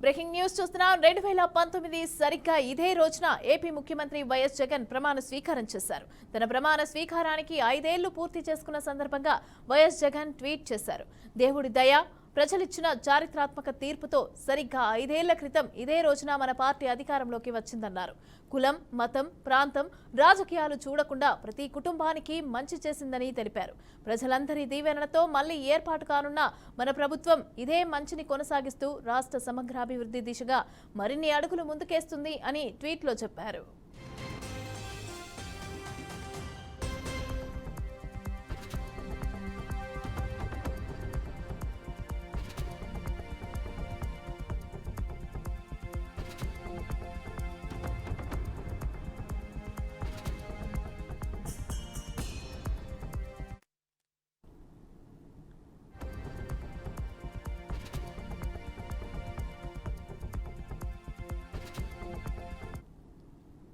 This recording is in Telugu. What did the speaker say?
బ్రేకింగ్ న్యూస్ చూస్తున్నాం. 2019 సరిగ్గా ఇదే రోజున ఏపీ ముఖ్యమంత్రి వైఎస్ జగన్ ప్రమాణ స్వీకారం చేశారు. తన ప్రమాణ స్వీకారానికి 5 ఏళ్లు పూర్తి చేసుకున్న సందర్భంగా వైఎస్ జగన్ ట్వీట్ చేశారు. దేవుడి దయ, ప్రజలిచ్చిన చారిత్రాత్మక తీర్పుతో సరిగ్గా 5 ఏళ్ల క్రితం ఇదే రోజున మన పార్టీ అధికారంలోకి వచ్చిందన్నారు. కులం, మతం, ప్రాంతం, రాజకీయాలు చూడకుండా ప్రతి కుటుంబానికి మంచి చేసిందని తెలిపారు. ప్రజలందరి దీవెనలతో మళ్లీ ఏర్పాటు కానున్న మన ప్రభుత్వం ఇదే మంచిని కొనసాగిస్తూ రాష్ట్ర సమగ్రాభివృద్ధి దిశగా మరిన్ని అడుగులు ముందుకేస్తుంది అని ట్వీట్లో చెప్పారు.